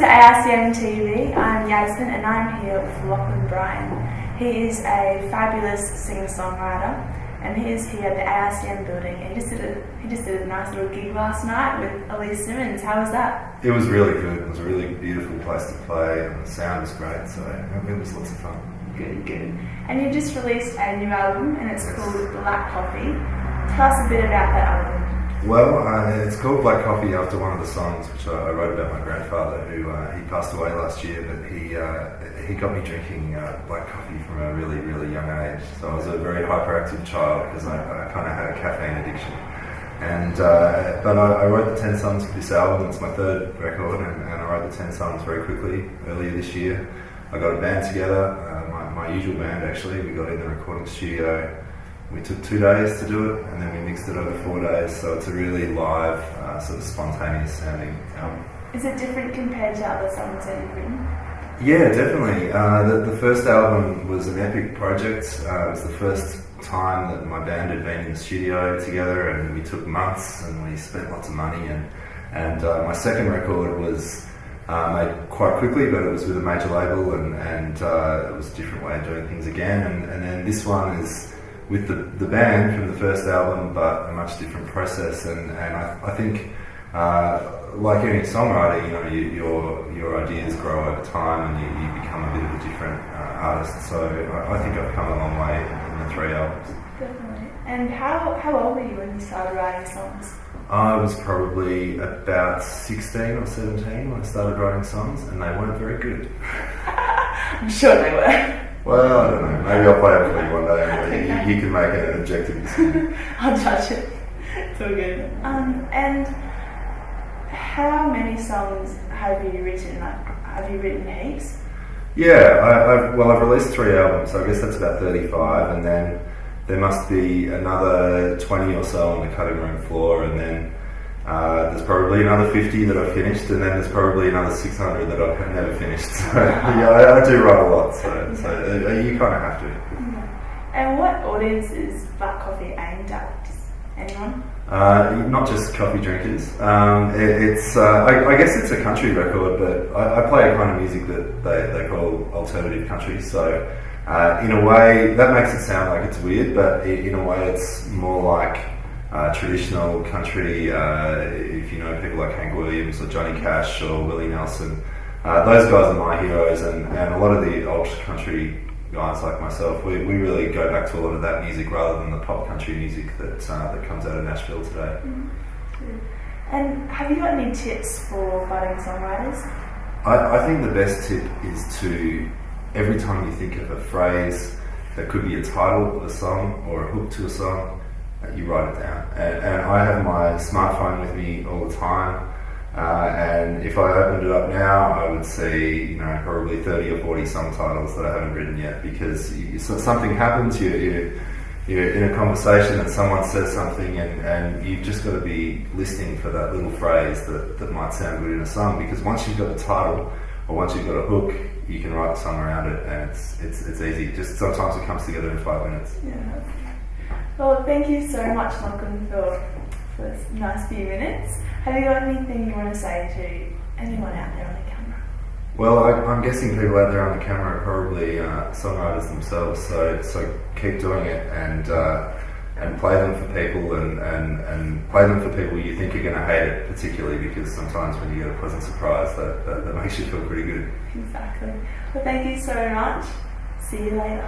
to AICM TV. I'm Yasmin and I'm here with Lachlan Bryan. He is a fabulous singer-songwriter and he is here at the AICM building. And he just did a nice little gig last night with Elise Simmons. How was that? It was really good. It was a really beautiful place to play and the sound was great, so it was lots of fun. Good. And you just released a new album and it's called Black Coffee. Tell us a bit about that album. Well, it's called Black Coffee after one of the songs which I wrote about my grandfather who he passed away last year, but he got me drinking black coffee from a really, really young age. So I was a very hyperactive child because I kind of had a caffeine addiction. And but I wrote the 10 songs for this album. It's my third record and I wrote the 10 songs very quickly earlier this year. I got a band together, my usual band actually. We got in the recording studio. We took 2 days to do it and then we mixed it over 4 days, so it's a really live, sort of spontaneous sounding album. Is it different compared to other songs that you've written? Yeah, definitely. The first album was an epic project. It was the first time that my band had been in the studio together and we took months and we spent lots of money and my second record was made quite quickly, but it was with a major label and it was a different way of doing things again and then this one is with the band from the first album, but a much different process. And I think, like any songwriter, you know, your ideas grow over time, and you become a bit of a different artist. So I think I've come a long way in the 3 albums. Definitely. And how old were you when you started writing songs? I was probably about 16 or 17 when I started writing songs, and they weren't very good. I'm sure they were. Well, I don't know. Maybe I'll play it for you one day and you can make an objective decision. I'll judge it. It's all good. And how many songs have you written? Have you written heaps? Yeah, I've released 3 albums, so I guess that's about 35, and then there must be another 20 or so on the cutting room floor, and then there's probably another 50 that I've finished, and then there's probably another 600 that I've never finished. So yeah, I do write a lot, so you kind of have to. Yeah. And what audience is Black Coffee aimed at? Anyone? Not just coffee drinkers. I guess it's a country record, but I play a kind of music that they call alternative country. So in a way, that makes it sound like it's weird, but in a way, it's more like traditional country. If you know people like Hank Williams or Johnny Cash or Willie Nelson, those guys are my heroes, and a lot of the old country guys like myself, we really go back to a lot of that music rather than the pop country music that comes out of Nashville today. Mm-hmm. And have you got any tips for budding songwriters? I think the best tip is to, every time you think of a phrase that could be a title of a song or a hook to a song, you write it down. And I have my smartphone with me all the time. And if I opened it up now, I would see, probably 30 or 40 song titles that I haven't written yet, because something happens, you're in a conversation and someone says something and you've just got to be listening for that little phrase that might sound good in a song, because once you've got the title or once you've got a hook, you can write a song around it and it's easy. Just sometimes it comes together in 5 minutes. Yeah. Well, thank you so much, Lachlan, for this nice few minutes. Have you got anything you want to say to anyone out there on the camera? Well, I'm guessing people out there on the camera are probably songwriters themselves, so keep doing it and play them for people and play them for people you think are going to hate it, particularly because sometimes when you get a pleasant surprise that makes you feel pretty good. Exactly. Well, thank you so much. See you later.